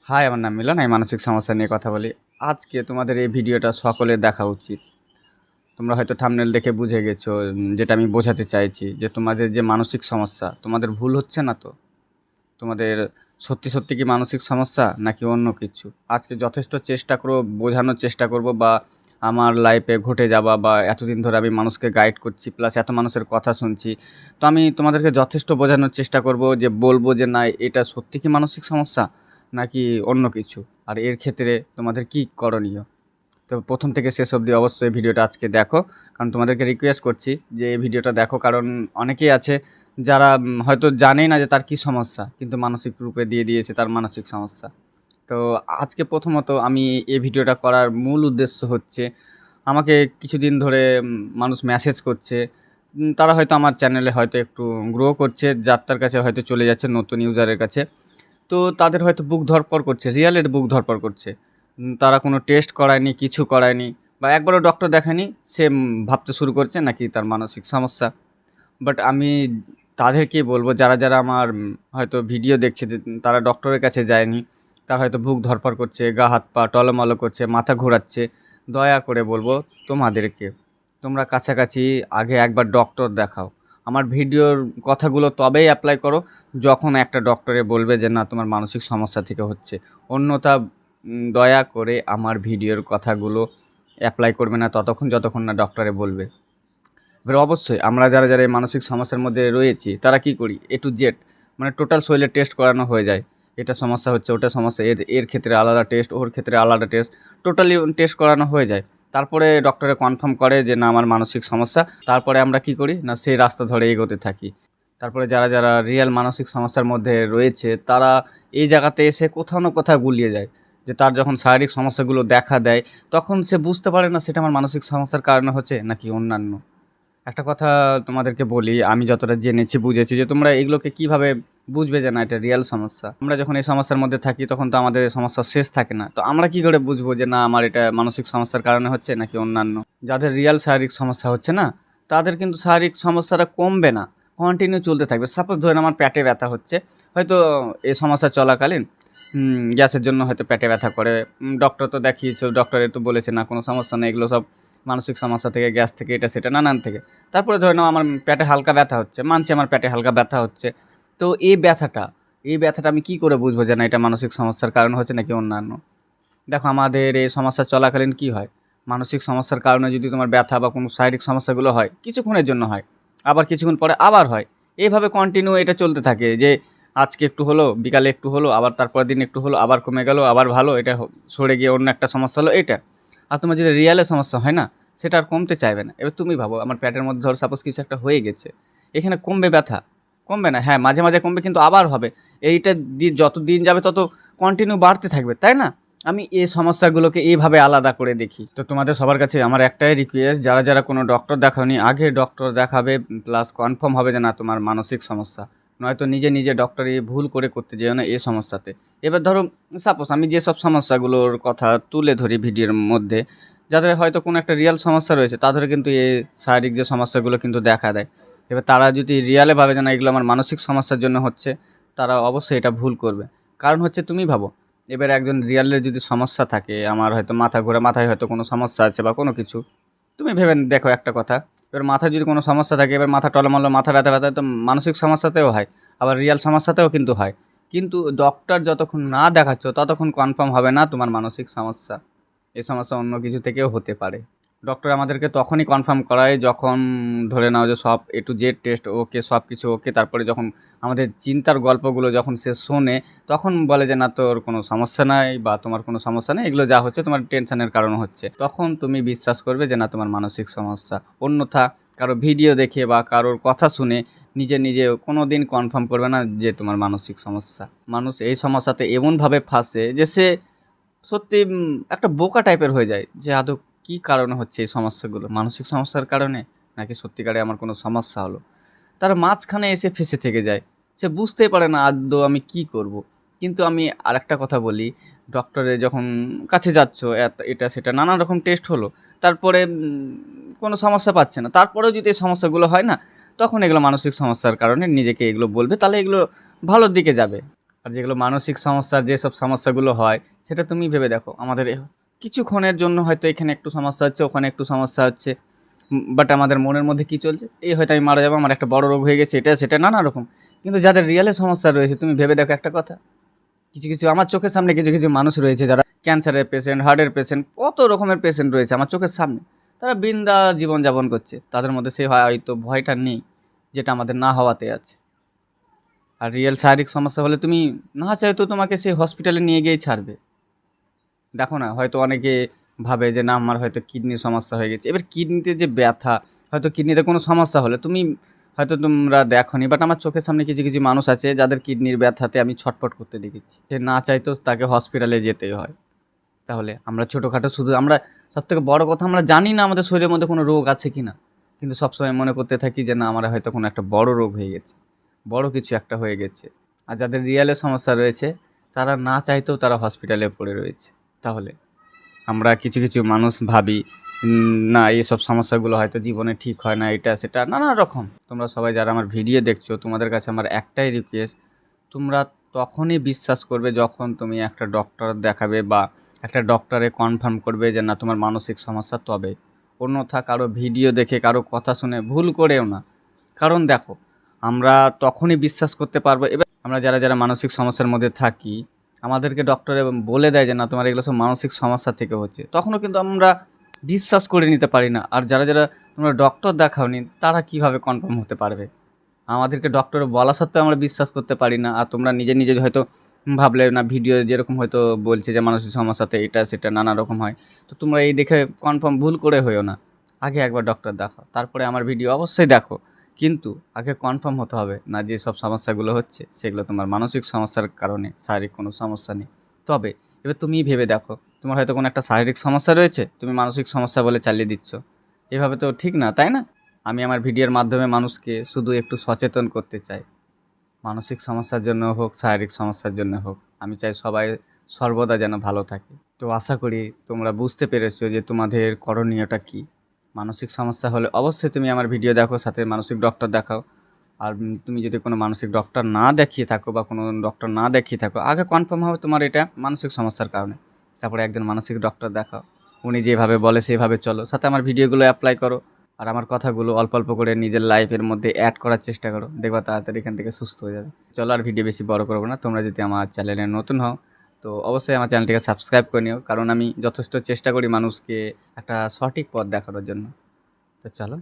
High, আমার নাম মিলন। আমি মানসিক সমস্যা নিয়ে কথা বলি। আজকে তোমাদের এই ভিডিওটা সকলের দেখা উচিত। তোমরা হয়তো থাম্বনেল দেখে বুঝে গেছো যেটা আমি বোঝাতে চাইছি যে তোমাদের যে মানসিক সমস্যা, তোমাদের ভুল হচ্ছে না তো? তোমাদের সত্যি কি মানসিক সমস্যা নাকি অন্য কিছু? আজকে যথেষ্ট চেষ্টা করব, বোঝানোর চেষ্টা করব বা আমার লাইফে ঘটে যাওয়া বা এতদিন ধরে আমি মানুষকে গাইড করছি প্লাস এত মানুষের কথা শুনছি। তো আমি তোমাদেরকে যথেষ্ট বোঝানোর চেষ্টা করব যে বলব যে না এটা সত্যি কি মানসিক সমস্যা নাকি অন্য কিছু। আর এর ক্ষেত্রে তোমাদের কি করণীয়। তো প্রথম থেকে শেষ অবধি অবশ্যই ভিডিওটা আজকে দেখো, কারণ তোমাদেরকে রিকোয়েস্ট করছি যে এই ভিডিওটা দেখো, কারণ অনেকেই আছে যারা হয়তো জানেই না যে তার কি সমস্যা, কিন্তু মানসিক রূপে দিয়ে দিয়েছে তার মানসিক সমস্যা। তো আজকে প্রথমত আমি এই ভিডিওটা করার মূল উদ্দেশ্য হচ্ছে, আমাকে কিছুদিন ধরে মানুষ মেসেজ করছে। তারা হয়তো আমার চ্যানেলে হয়তো একটু গ্রো করছে, যাত্রার কাছে হয়তো চলে যাচ্ছে নতুন ইউজারের কাছে। তো তাদের হয়তো বুক ধড়ফড় করছে, রিয়ালের বুক ধড়ফড় করছে। তারা কোনো টেস্ট করায়নি, কিছু করায়নি বা একবারও ডক্টর দেখায়নি। সে ভাবতে শুরু করছে নাকি তার মানসিক সমস্যা। বাট আমি তাদেরকে বলবো, যারা আমার হয়তো ভিডিও দেখছে যে তারা ডক্টরের কাছে যায়নি, তারা হয়তো বুক ধড়ফড় করছে, গা হাত পা টলমলো করছে, মাথা ঘোরাচ্ছে, দয়া করে বলবো তোমাদেরকে, তোমরা কাছাকাছি আগে একবার ডক্টর দেখাও। আমার ভিডিওর কথাগুলো তবেই অ্যাপ্লাই করো যখন একটা ডক্টরে বলবে যে না তোমার মানসিক সমস্যা থেকে হচ্ছে। অন্যথা দয়া করে আমার ভিডিওর কথাগুলো অ্যাপ্লাই করবে না ততক্ষণ যতক্ষণ না ডক্টরে বলবে। এবার অবশ্যই আমরা যারা এই মানসিক সমস্যার মধ্যে রয়েছি তারা কি করি, এ টু জেড মানে টোটাল শরীরে টেস্ট করানো হয়ে যায়। এটা সমস্যা হচ্ছে, ওটা সমস্যা, এর এর ক্ষেত্রে আলাদা টেস্ট, ওর ক্ষেত্রে আলাদা টেস্ট, টোটালি টেস্ট করানো হয়ে যায়। তারপরে ডক্টরে কনফার্ম করে যে না আমার মানসিক সমস্যা। তারপরে আমরা কি করি না সেই রাস্তা ধরে এগোতে থাকি। তারপরে যারা রিয়েল মানসিক সমস্যার মধ্যে রয়েছে তারা এই জায়গাতে এসে কোথাও না কোথাও গুলিয়ে যায়। যে তার যখন শারীরিক সমস্যাগুলো দেখা দেয় তখন সে বুঝতে পারে না সেটা আমার মানসিক সমস্যার কারণে হচ্ছে নাকি অন্যান্য। একটা কথা তোমাদেরকে বলি, আমি যতটা জেনেছি বুঝেছি যে তোমরা এগুলোকে কিভাবে বুঝবে যে না এটা রিয়েল সমস্যা। আমরা যখন এই সমস্যার মধ্যে থাকি তখন তো আমাদের সমস্যা শেষ থাকে না। তো আমরা কি করে বুঝবো যে না আমার এটা মানসিক সমস্যার কারণে হচ্ছে নাকি অন্যান্য। যাদের রিয়েল শারীরিক সমস্যা হচ্ছে না তাদের কিন্তু শারীরিক সমস্যাটা কমবে না, কন্টিনিউ চলতে থাকবে। সাপোজ ধরেন আমার পেটে ব্যথা হচ্ছে, হয়তো এই সমস্যা চলাকালীন গ্যাসের জন্য হয়তো পেটে ব্যথা করে। ডক্টর তো দেখিয়েছে, ডক্টরে তো বলেছে না কোনো সমস্যা নেই, এগুলো সব মানসিক সমস্যা থেকে, গ্যাস থেকে, এটা সেটা নানান থেকে। তারপরে ধরে নাও আমার পেটে হালকা ব্যথা হচ্ছে, মানছি আমার পেটে হালকা ব্যথা হচ্ছে। তো এই ব্যথাটা আমি কি করে বুঝবো যে না এটা মানসিক সমস্যার কারণ হচ্ছে নাকি অন্যান্য। দেখো আমাদের এই সমস্যা চলাকালীন কি হয়, মানসিক সমস্যার কারণে যদি তোমার ব্যথা বা কোনো শারীরিক সমস্যাগুলো হয় কিছুক্ষণের জন্য হয়, আবার কিছুক্ষণ পরে আবার হয়। এইভাবে কন্টিনিউ এটা চলতে থাকে যে আজকে একটু হলো, বিকালে একটু হলো, আবার তারপরের দিন একটু হলো, আবার কমে গেল, আবার ভালো, এটা সরে গিয়ে অন্য একটা সমস্যা হলো এটা। আর তোমার যদি রিয়েলে সমস্যা হয় না সেটা আর কমতে চাইবে না। এবার তুমি ভাবো আমার পেটের মধ্যে ধরো সাপোজ কিছু একটা হয়ে গেছে, এখানে কমবে ব্যথা? কমবে না। হ্যাঁ, মাঝে মাঝে কমবে কিন্তু আবার হবে। এইটা যত দিন যাবে তত কন্টিনিউ বাড়তে থাকবে, তাই না? আমি এই সমস্যাগুলোকে এইভাবে আলাদা করে দেখি। তো তোমাদের সবার কাছে আমার একটাই রিকোয়েস্ট, যারা কোনো ডক্টর দেখাওনি আগে ডক্টর দেখাবে, প্লাস কনফার্ম হবে যে না তোমার মানসিক সমস্যা। নয়তো নিজে ডক্টরি ভুল করে করতে যেও না এই সমস্যাতে। এবার ধরো সাপোজ আমি যেসব সমস্যাগুলোর কথা তুলে ধরি ভিডিওর মধ্যে, যাদের হয়তো কোনো একটা রিয়েল সমস্যা রয়েছে তাদের কিন্তু এই শারীরিক যে সমস্যাগুলো কিন্তু দেখা দেয়। এবার তারা যদি রিয়ালে ভাবে যে না এগুলো আমার মানসিক সমস্যার জন্য হচ্ছে, তারা অবশ্যই এটা ভুল করবে। কারণ হচ্ছে তুমি ভাবো, এবার একজন রিয়ালের যদি সমস্যা থাকে, আমার হয়তো মাথা ঘোরা, মাথায় হয়তো কোনো সমস্যা আছে বা কোনো কিছু, তুমি ভেবে দেখো একটা কথা, এবার মাথায় যদি কোনো সমস্যা থাকে, এবার মাথা টলমলো, মাথা ব্যথা ব্যথা, তো মানসিক সমস্যাতেও হয়, আবার রিয়াল সমস্যাতেও কিন্তু হয়। কিন্তু ডক্টর যতক্ষণ না দেখাচ্ছ ততক্ষণ কনফার্ম হবে না তোমার মানসিক সমস্যা। এই সমস্যা অন্য কিছু থেকেও হতে পারে। ডক্টর আমাদেরকে তখনই কনফার্ম করায় যখন ধরে নাও যে সব এ টু জেড টেস্ট ওকে, সব কিছু ওকে, তারপরে যখন আমাদের চিন্তার গল্পগুলো যখন সে শোনে তখন বলে যে না তোর কোনো সমস্যা নাই বা তোমার কোনো সমস্যা নেই, এগুলো যা হচ্ছে তোমার টেনশনের কারণ হচ্ছে, তখন তুমি বিশ্বাস করবে যে না তোমার মানসিক সমস্যা। অন্যথা কারো ভিডিও দেখে বা কারোর কথা শুনে নিজে কোনো দিন কনফার্ম করবে না যে তোমার মানসিক সমস্যা। মানুষ এই সমস্যাতে এমনভাবে ফাঁসে যে সে সত্যি একটা বোকা টাইপের হয়ে যায় যে আদৌ কী কারণে হচ্ছে এই সমস্যাগুলো, মানসিক সমস্যার কারণে নাকি সত্যিকারে আমার কোনো সমস্যা হলো। তার মাঝখানে এসে ফেঁসে থেকে যায়, সে বুঝতেই পারে না আদৌ আমি কি করব। কিন্তু আমি আরেকটা কথা বলি, ডক্টরে যখন কাছে যাচ্ছ, এটা সেটা নানা রকম টেস্ট হলো, তারপরে কোনো সমস্যা পাচ্ছে না, তারপরেও যদি এই সমস্যাগুলো হয় না, তখন এগুলো মানসিক সমস্যার কারণে নিজেকে এগুলো বলবে, তাহলে এগুলো ভালোর দিকে যাবে। আর যেগুলো মানসিক সমস্যা, যেসব সমস্যাগুলো হয় সেটা তুমি ভেবে দেখো। আমাদের কিছুক্ষণের জন্য হয়তো এখানে একটু সমস্যা হচ্ছে, ওখানে একটু সমস্যা হচ্ছে, বাট আমাদের মনের মধ্যে কী চলছে, এই হয়তো আমি মারা যাবো, আমার একটা বড় রোগ হয়ে গেছে, এটা সেটা নানা রকম। কিন্তু যাদের রিয়েলে সমস্যা রয়েছে, তুমি ভেবে দেখো একটা কথা, কিছু কিছু আমার চোখের সামনে কিছু কিছু মানুষ রয়েছে যারা ক্যান্সারের পেশেন্ট, হার্টের পেশেন্ট, কত রকমের পেশেন্ট রয়েছে আমার চোখের সামনে। তারা বিন্দা জীবনযাপন করছে, তাদের মধ্যে সেই হয়তো ভয়টা নেই যেটা আমাদের না হওয়াতে আছে। আর রিয়েল শারীরিক সমস্যা হলে তুমি না চাইতো তোমাকে সেই হসপিটালে নিয়ে গিয়েই ছাড়বে। দেখো না, হয়তো অনেকে ভাবে যে না আমার হয়তো কিডনির সমস্যা হয়ে গেছে। এবার কিডনিতে যে ব্যথা, হয়তো কিডনিতে কোনো সমস্যা হলে তুমি হয়তো তোমরা দেখোনি, বাট আমার চোখের সামনে কিছু কিছু মানুষ আছে যাদের কিডনির ব্যথাতে আমি ছটফট করতে দেখেছি। সে না চাইতেও তাকে হসপিটালে যেতেই হয়। তাহলে আমরা ছোটোখাটো শুধু আমরা সবথেকে বড় কথা, আমরা জানি না আমাদের শরীরের মধ্যে কোনো রোগ আছে কি না, কিন্তু সবসময় মনে করতে থাকি যে না আমার হয়তো কোনো একটা বড় রোগ হয়ে গেছে, বড় কিছু একটা হয়ে গেছে। আর যাদের রিয়েলে সমস্যা রয়েছে তারা না চাইতেও তারা হসপিটালে পড়ে রয়েছে। তাহলে আমরা কিছু কিছু মানুষ ভাবি না এইসব সমস্যাগুলো হয়তো জীবনে ঠিক হয় না, এটা সেটা নানা রকম। তোমরা সবাই যারা আমার ভিডিও দেখছো, তোমাদের কাছে আমার একটাই রিকোয়েস্ট, তোমরা তখনই বিশ্বাস করবে যখন তুমি একটা ডক্টর দেখাবে বা একটা ডক্টরে কনফার্ম করবে যে না তোমার মানসিক সমস্যা, তবে অন্যথা কারো ভিডিও দেখে কারো কথা শুনে ভুল করেও না। কারণ দেখো, আমরা তখনই বিশ্বাস করতে পারবো। এবার আমরা যারা যারা মানসিক সমস্যার মধ্যে থাকি, আমাদেরকে ডক্টরে বলে দেয় যে না তোমার এগুলো সব মানসিক সমস্যা থেকে হচ্ছে, তখনও কিন্তু আমরা বিশ্বাস করে নিতে পারি না। আর যারা যারা তোমরা ডক্টর দেখাওনি তারা কিভাবে কনফার্ম হতে পারবে? আমাদেরকে ডক্টরে বলা সত্ত্বেও আমরা বিশ্বাস করতে পারি না। আর তোমরা নিজে নিজে হয়তো ভাবলে না ভিডিও যেরকম হয়তো বলছে যে মানসিক সমস্যাতে এটা সেটা নানা রকম হয়, তো তোমরা এই দেখে কনফার্ম ভুল করে হইও না। আগে একবার ডক্টর দেখাও, তারপরে আমার ভিডিও অবশ্যই দেখো, কিন্তু আগে কনফার্ম হতে হবে না যে সব সমস্যাগুলো হচ্ছে সেগুলো তোমার মানসিক সমস্যার কারণে, শারীরিক কোনো সমস্যা নেই। তবে এবার তুমি ভেবে দেখো, তোমার হয়তো কোনো একটা শারীরিক সমস্যা রয়েছে, তুমি মানসিক সমস্যা বলে চালিয়ে দিচ্ছ, এভাবে তো ঠিক না, তাই না? আমি আমার ভিডিওর মাধ্যমে মানুষকে শুধু একটু সচেতন করতে চাই। মানসিক সমস্যার জন্য হোক, শারীরিক সমস্যার জন্য হোক, আমি চাই সবাই সর্বদা যেন ভালো থাকে। তো আশা করি তোমরা বুঝতে পেরেছো যে তোমাদের করণীয়টা কী। মানসিক সমস্যা হলে অবশ্যই তুমি আমার ভিডিও দেখো, সাথে মানসিক ডক্টর দেখাও। আর তুমি যদি কোনো মানসিক ডক্টর না দেখিয়ে থাকো বা কোনো ডক্টর না দেখিয়ে থাকো, আগে কনফার্ম হবে তোমার এটা মানসিক সমস্যার কারণে, তারপরে একজন মানসিক ডক্টর দেখাও। উনি যেভাবে বলে সেভাবে চলো, সাথে আমার ভিডিওগুলো অ্যাপ্লাই করো। আর আমার কথাগুলো অল্প অল্প করে নিজের লাইফের মধ্যে অ্যাড করার চেষ্টা করো, দেখবা তাড়াতাড়ি এখান থেকে সুস্থ হয়ে যাবে। চলো আর ভিডিও বেশি বড় করবো না। তোমরা যদি আমার চ্যানেলে নতুন হও তো অবশ্যই আমার চ্যানেলটিকে সাবস্ক্রাইব করে নিও, কারণ আমি যথেষ্ট চেষ্টা করি মানুষকে একটা সঠিক পথ দেখানোর জন্য। তো চলো।